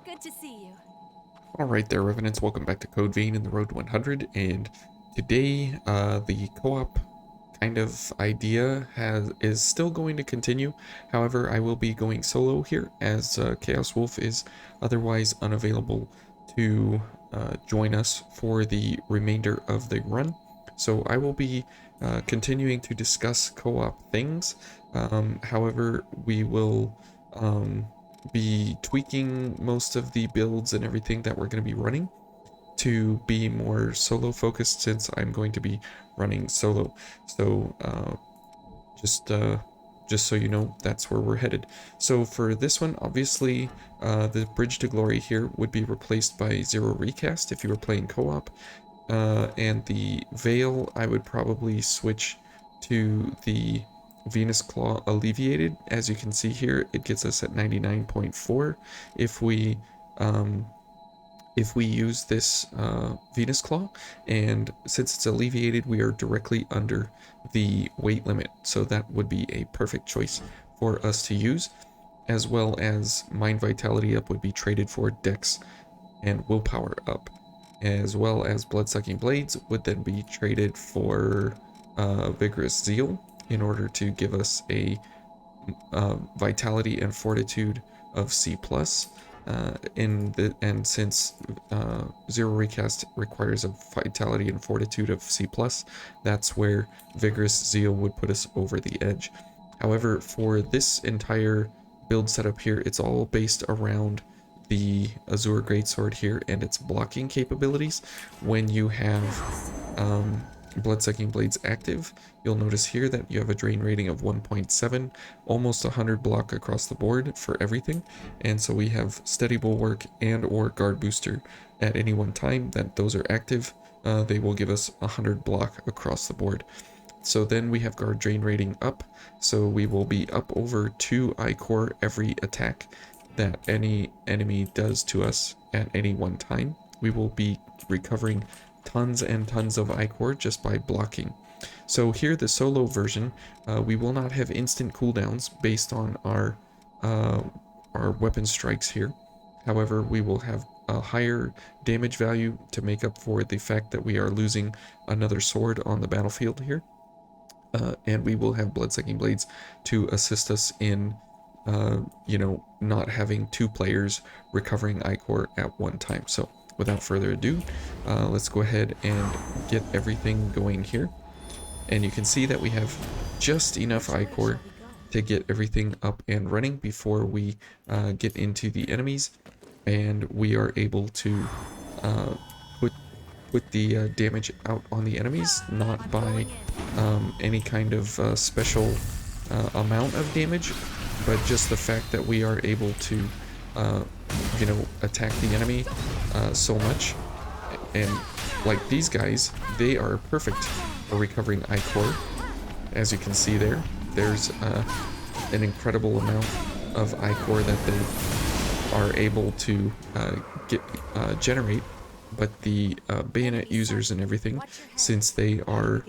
Good to see you. Alright there, Revenants, welcome back to Code Vein in the Road to 100, and today, the co-op kind of idea is still going to continue. However, I will be going solo here, as Chaos Wolf is otherwise unavailable to join us for the remainder of the run. So I will be continuing to discuss co-op things. However, we will be tweaking most of the builds and everything that we're going to be running to be more solo focused, since I'm going to be running solo. So just so you know, that's where we're headed. So for this one, obviously, the Bridge to Glory here would be replaced by Zero Recast if you were playing co-op. And the Veil, I would probably switch to the Venus Claw Alleviated. As you can see here, it gets us at 99.4 if we use this Venus Claw, and since it's alleviated, we are directly under the weight limit, so that would be a perfect choice for us to use, as well as Mind Vitality Up would be traded for Dex and Willpower Up, as well as Blood-Sucking Blades would then be traded for Vigorous Zeal in order to give us a Vitality and Fortitude of C+. And since Zero Recast requires a Vitality and Fortitude of C+, that's where Vigorous Zeal would put us over the edge. However, for this entire build setup here, it's all based around the Azure Greatsword here and its blocking capabilities. When you have Blood-Sucking Blades active, you'll notice here that you have a drain rating of 1.7, almost 100 block across the board for everything, and so we have Steady Bulwark and or Guard Booster at any one time that those are active. They will give us 100 block across the board. So then we have Guard Drain rating up, so we will be up over 2 I-Core every attack that any enemy does to us at any one time. We will be recovering tons and tons of I-Core just by blocking. So here, the solo version, we will not have instant cooldowns based on our weapon strikes here. However, we will have a higher damage value to make up for the fact that we are losing another sword on the battlefield here. And we will have Blood-Sucking Blades to assist us in not having 2 players recovering I-Core at one time. So without further ado, let's go ahead and get everything going here. And you can see that we have just enough I-Core to get everything up and running before we get into the enemies, and we are able to put the damage out on the enemies, not by any kind of special amount of damage, but just the fact that we are able to attack the enemy so much. And like these guys, they are perfect for recovering I-Core. As you can see there, there's an incredible amount of I-Core that they are able to generate. But the bayonet users and everything, since they are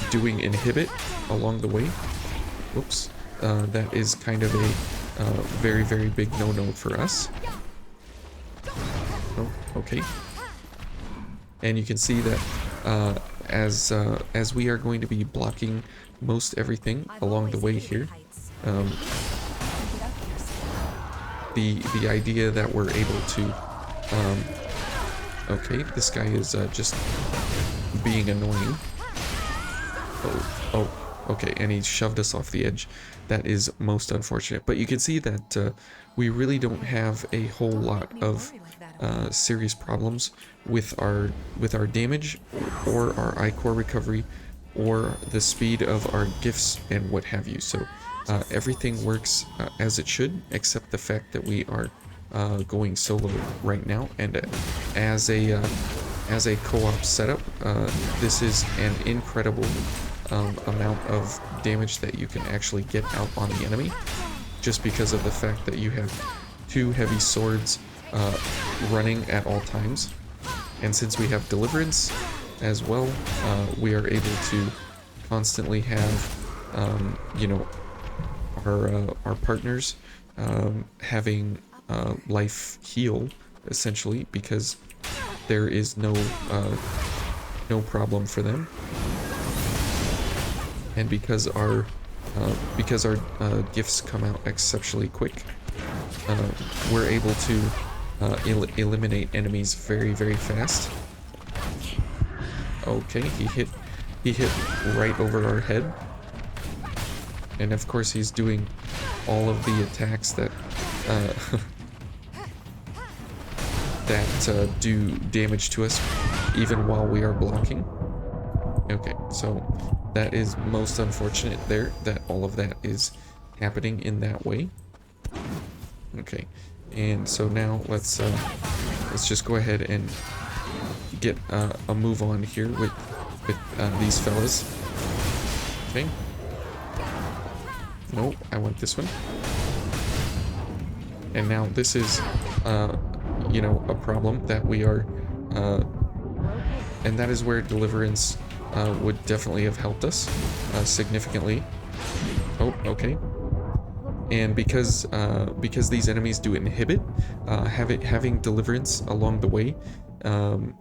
doing inhibit along the way, whoops, that is kind of a very, very big no-no for us. Oh, okay. And you can see that as we are going to be blocking most everything along the way here, the idea that we're able to okay, this guy is just being annoying. Oh, okay, and he shoved us off the edge. That is most unfortunate. But you can see that we really don't have a whole lot of serious problems with our damage or our I-Core recovery or the speed of our gifts and what have you. So everything works as it should, except the fact that we are going solo right now, and as a co-op setup, this is an incredible amount of damage that you can actually get out on the enemy, just because of the fact that you have 2 heavy swords running at all times. And since we have Deliverance as well, we are able to constantly have our partners having life heal, essentially, because there is no problem for them. And because our gifts come out exceptionally quick, we're able to eliminate enemies very, very fast. Okay, he hit right over our head. And of course he's doing all of the attacks that that do damage to us even while we are blocking. Okay, so that is most unfortunate there, that all of that is happening in that way. Okay, and so now let's just go ahead and get a move on here with these fellas. Okay. Nope, I want this one. And now this is, you know, a problem that we are, and that is where Deliverance would definitely have helped us significantly. Oh, okay. And because these enemies do inhibit, having Deliverance along the way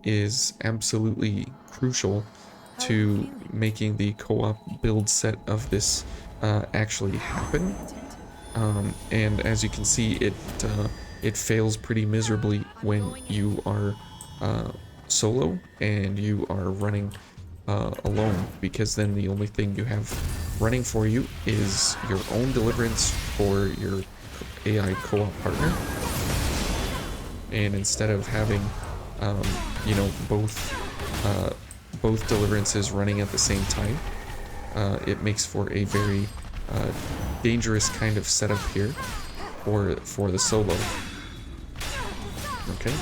is absolutely crucial to making the co-op build set of this actually happen. And as you can see, it fails pretty miserably when you are solo and you are running alone, because then the only thing you have running for you is your own Deliverance for your AI co-op partner. And instead of having you know, both Deliverances running at the same time, it makes for a very dangerous kind of setup here for the solo. Okay.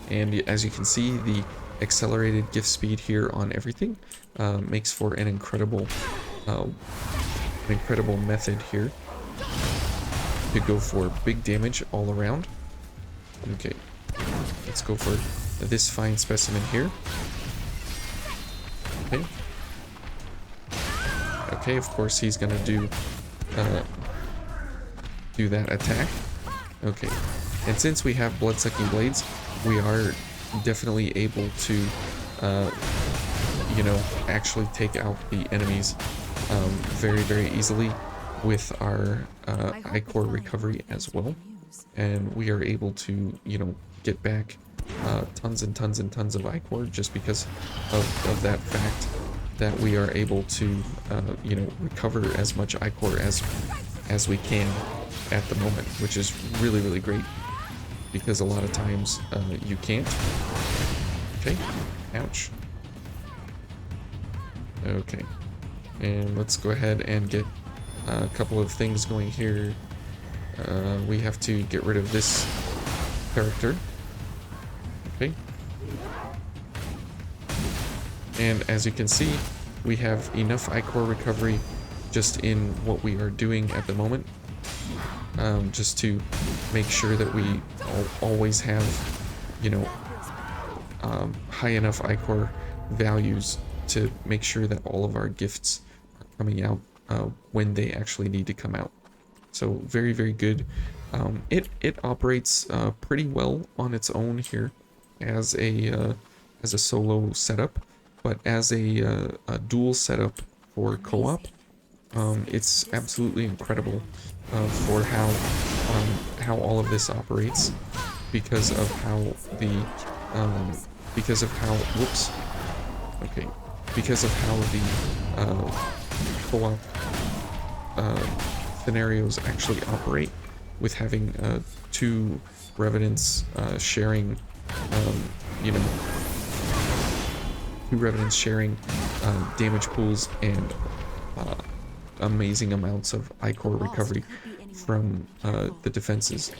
And as you can see, the accelerated gift speed here on everything makes for an incredible method here to go for big damage all around. Okay, let's go for this fine specimen here. Okay. Okay, of course he's gonna do that attack. Okay, and since we have blood-sucking blades, we are definitely able to, you know, actually take out the enemies very, very easily with our iCore recovery as well. And we are able to, you know, get back tons and tons and tons of iCore just because of that fact that we are able to, you know, recover as much iCore as we can at the moment, which is really, really great, because a lot of times you can't. Okay, ouch. Okay, and let's go ahead and get a couple of things going here. We have to get rid of this character. Okay. And as you can see, we have enough iCore recovery just in what we are doing at the moment, just to make sure that we always have, you know, high enough iCore values to make sure that all of our gifts are coming out when they actually need to come out. So very, very good. It operates pretty well on its own here as a solo setup, but as a dual setup for co-op, it's absolutely incredible for how all of this operates, because of how the whoops, okay, because of how the co-op scenarios actually operate, with having two revenants sharing, you know, two revenants sharing damage pools and amazing amounts of iCore recovery from the defenses.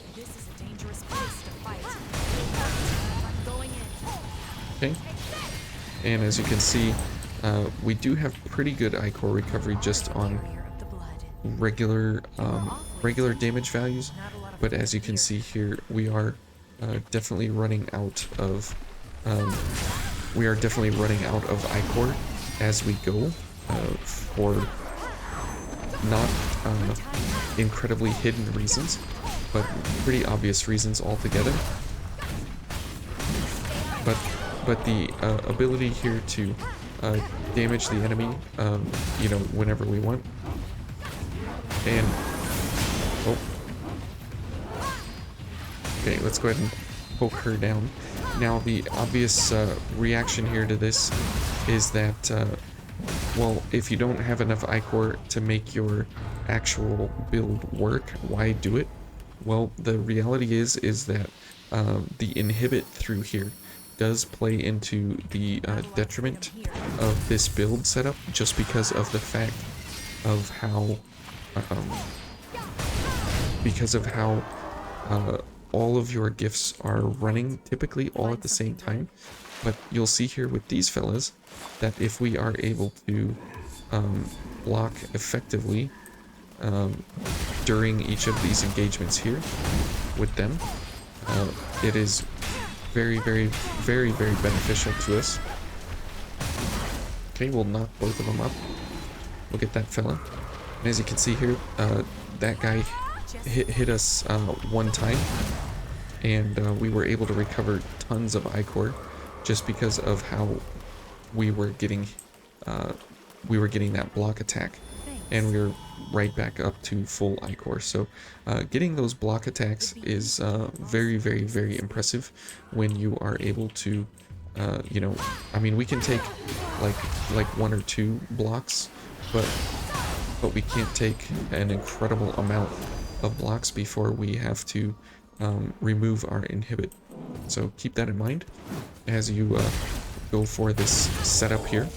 Okay, and as you can see, we do have pretty good iCore recovery just on regular damage values, but as you can see here, we are definitely running out of iCore as we go, for not incredibly hidden reasons, but pretty obvious reasons altogether. But the ability here to damage the enemy, you know, whenever we want. And oh, okay, let's go ahead and poke her down. Now the obvious reaction here to this is that, well, if you don't have enough ichor to make your actual build work, why do it? Well, the reality is that the inhibit through here does play into the detriment of this build setup, just because of the fact of how all of your gifts are running typically all at the same time. But you'll see here with these fellas that if we are able to block effectively during each of these engagements here with them, it is very, very, very, very beneficial to us. Okay, we'll knock both of them up. We'll get that fella. And as you can see here, that guy hit us one time, and we were able to recover tons of ichor just because of how we were getting that block attack, and we were right back up to full ichor. So getting those block attacks is very, very, very impressive when you are able to, you know, I mean, we can take like 1 or 2 blocks, but we can't take an incredible amount of blocks before we have to remove our inhibit. So keep that in mind as you go for this setup here.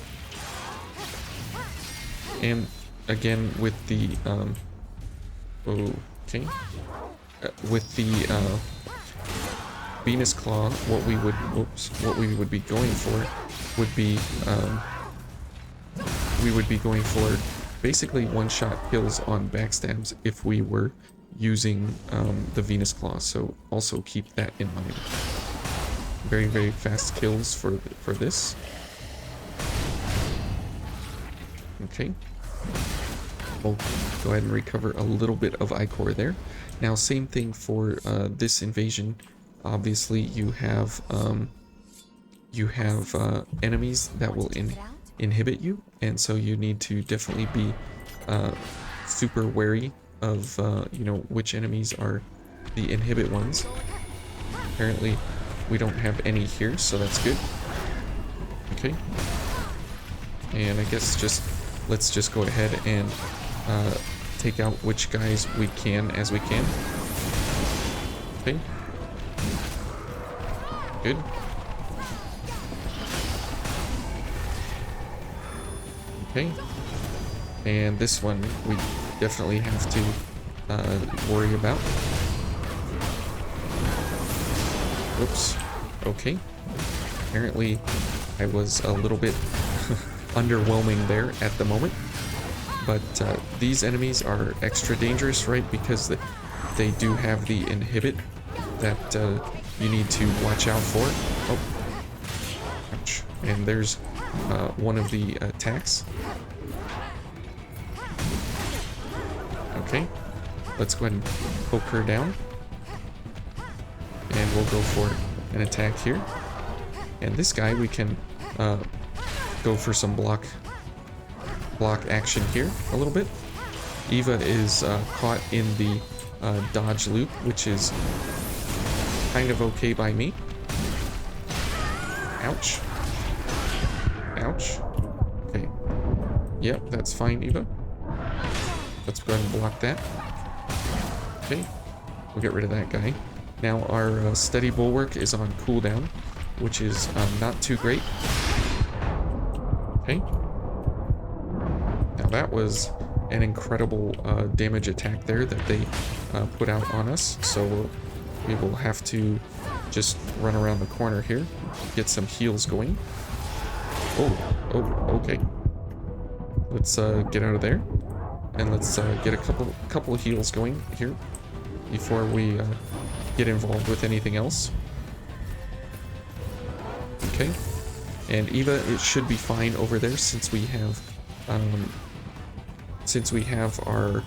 And again, with the with the Venus Claw, what we would be going for would be we would be going for basically one-shot kills on backstabs if we were using the Venus Claw. So also keep that in mind. Very, very fast kills for this. Okay. We'll go ahead and recover a little bit of ichor there. Now, same thing for this invasion. Obviously, you have enemies that will inhibit you, and so you need to definitely be super wary of you know, which enemies are the inhibit ones. Apparently, we don't have any here, so that's good. Okay. And I guess let's just go ahead and take out which guys we can as we can. Okay. Good. Okay. And this one we definitely have to worry about. Whoops. Okay. Apparently I was a little bit underwhelming there at the moment. But these enemies are extra dangerous, right? Because they do have the inhibit that you need to watch out for. Oh. Ouch. And there's one of the attacks. Okay. Let's go ahead and poke her down. And we'll go for an attack here. And this guy, we can go for some block action here a little bit. Eva is caught in the dodge loop, which is kind of okay by me. Ouch. Ouch. Okay. Yep, that's fine, Eva. Let's go ahead and block that. Okay. We'll get rid of that guy. Now our steady bulwark is on cooldown, which is not too great. Okay. Now that was an incredible damage attack there that they put out on us. So we will have to just run around the corner here, get some heals going. Oh, okay. Let's get out of there, and let's get a couple of heals going here before we get involved with anything else. Okay. And Eva, it should be fine over there since we have our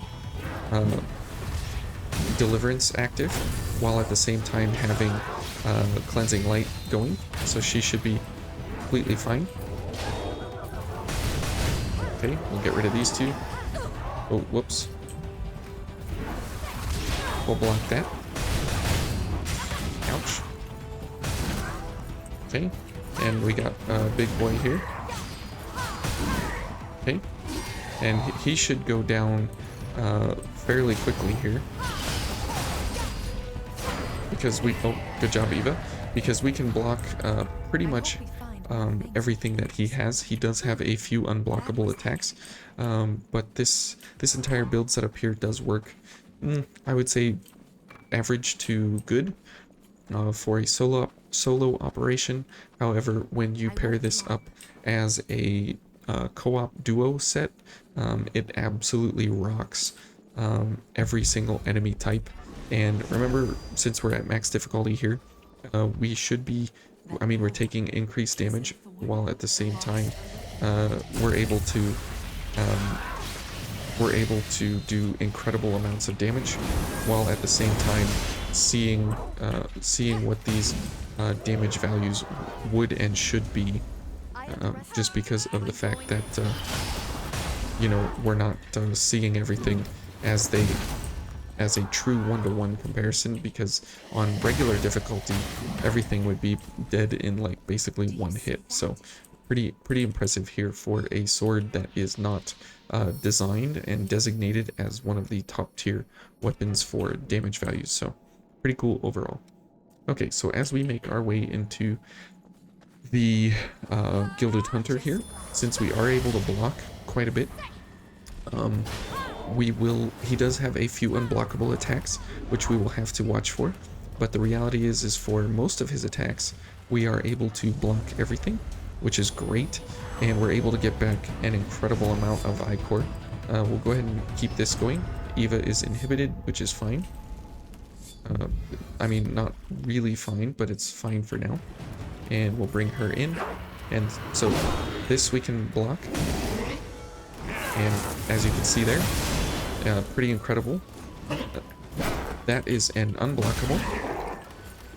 uh, Deliverance active, while at the same time having Cleansing Light going, so she should be completely fine. Okay, we'll get rid of these two. Oh, whoops. We'll block that. Ouch. Okay, and we got a big boy here. Okay, and he should go down fairly quickly here. Because we... Oh, good job, Eva. Because we can block pretty much everything that he has. He does have a few unblockable attacks, but this entire build setup here does work, I would say, average to good for a solo operation. However, when you pair this up as a co-op duo set, it absolutely rocks every single enemy type. And remember, since we're at max difficulty here, we should be, I mean, we're taking increased damage while at the same time we're able to do incredible amounts of damage, while at the same time seeing what these damage values would and should be, just because of the fact that you know, we're not seeing everything as a true one-to-one comparison, because on regular difficulty everything would be dead in like basically one hit. So pretty impressive here for a sword that is not designed and designated as one of the top tier weapons for damage values. So pretty cool overall. Okay, so as we make our way into the Gilded Hunter here, since we are able to block quite a bit, he does have a few unblockable attacks, which we will have to watch for, but the reality is for most of his attacks, we are able to block everything, which is great, and we're able to get back an incredible amount of I-Core. We'll go ahead and keep this going. Eva is inhibited, which is fine. I mean, not really fine, but it's fine for now. And we'll bring her in, and so this we can block. And as you can see there, pretty incredible. That is an unblockable.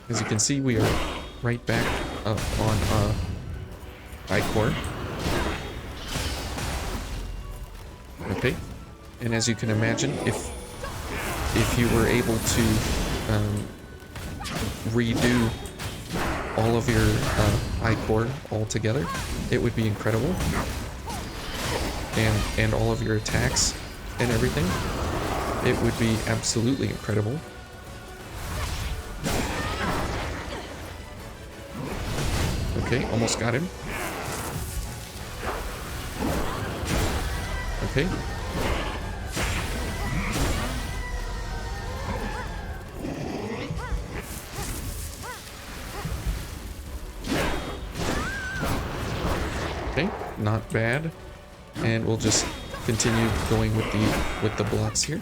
As you can see, we are right back up on I-Core. Okay, and as you can imagine, if you were able to redo all of your I-Core all together, it would be incredible. And all of your attacks and everything, it would be absolutely incredible. Okay, almost got him. Okay. Okay, not bad. And we'll just continue going with the blocks here.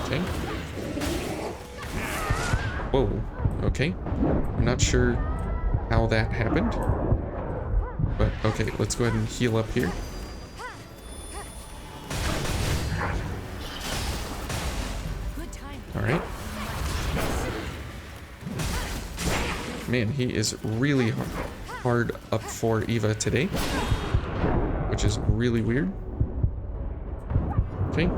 Okay. Whoa. Okay. I'm not sure how that happened, but okay. Let's go ahead and heal up here. All right. Man, he is really hard up for Eva today, which is really weird. Okay.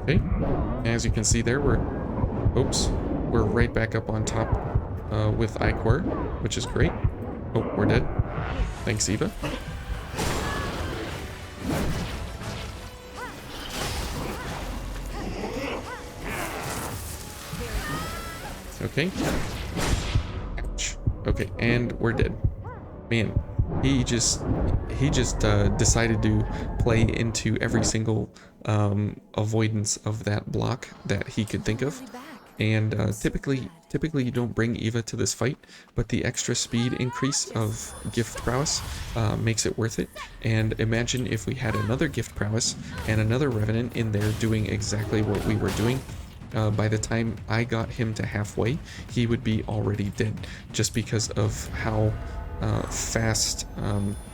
Okay. As you can see there, we're right back up on top with I-Core, which is great. Oh, we're dead. Thanks, Eva. Okay. Ouch. Okay, and we're dead. Man, he just decided to play into every single avoidance of that block that he could think of. And typically you don't bring Eva to this fight, but the extra speed increase of gift prowess makes it worth it. And imagine if we had another gift prowess and another revenant in there doing exactly what we were doing. By the time I got him to halfway, he would be already dead, just because of how fast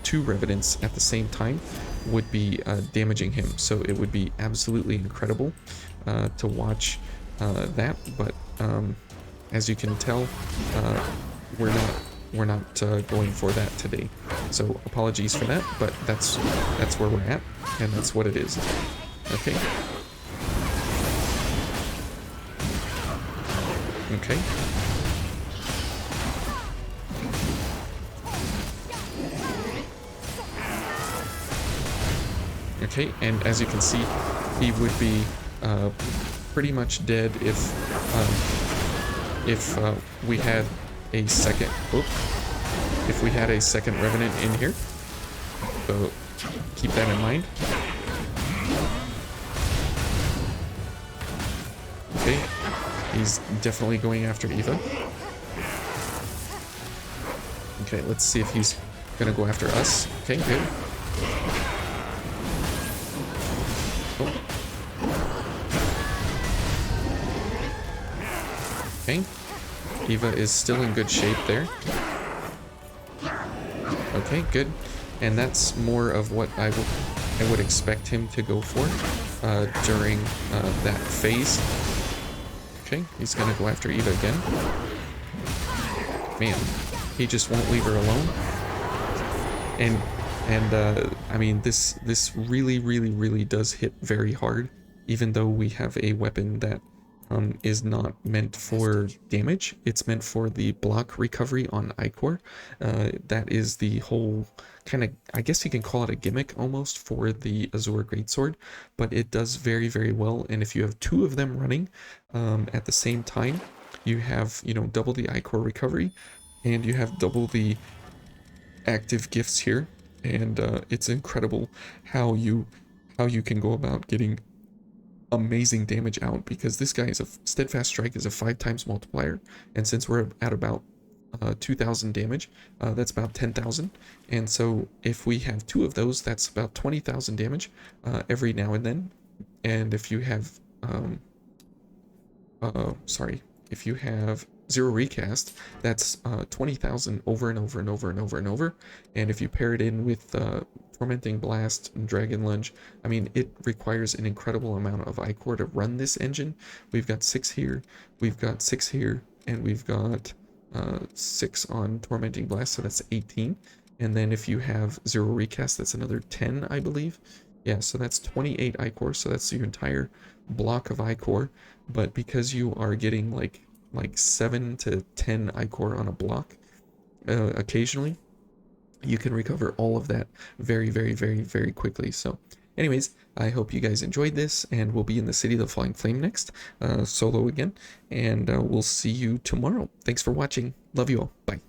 two Revenants at the same time would be damaging him. So it would be absolutely incredible to watch that, but as you can tell, we're not going for that today. So apologies for that, but that's where we're at, and that's what it is. Okay. Okay. Okay, and as you can see, he would be pretty much dead if we had a second. If we had a second Revenant in here. So keep that in mind. Okay, he's definitely going after Eva. Okay, let's see if he's gonna go after us. Okay, good. Oh. Okay, Eva is still in good shape there. Okay, good. And that's more of what I would expect him to go for during that phase. Okay, he's gonna go after Eva again. Man, he just won't leave her alone. And I mean, this really does hit very hard, even though we have a weapon that is not meant for damage. It's meant for the block recovery on Ichor. That is the whole kind of, I guess you can call it a gimmick almost for the Azure Greatsword, but it does very well. And if you have two of them running at the same time, you have, you know, double the Ichor recovery, and you have double the active gifts here. And it's incredible how you can go about getting amazing damage out, because this guy is a steadfast strike is a 5 times multiplier, and since we're at about 2,000 damage, that's about 10,000, and so if we have two of those, that's about 20,000 damage every now and then. And if you have if you have zero recast, that's 20,000 over and over and over and over and over. And if you pair it in with Tormenting Blast and Dragon Lunge, I mean, it requires an incredible amount of Ichor to run this engine. We've got 6 here, we've got 6 here, and we've got 6 on Tormenting Blast, so that's 18. And then if you have zero recast, that's another 10, I believe. Yeah, so that's 28 Ichor, so that's your entire block of Ichor. But because you are getting like 7 to 10 Ichor on a block occasionally, you can recover all of that very quickly. So anyways, I hope you guys enjoyed this, and we'll be in the City of the Flying Flame next, solo again, and we'll see you tomorrow. Thanks for watching. Love you all. Bye.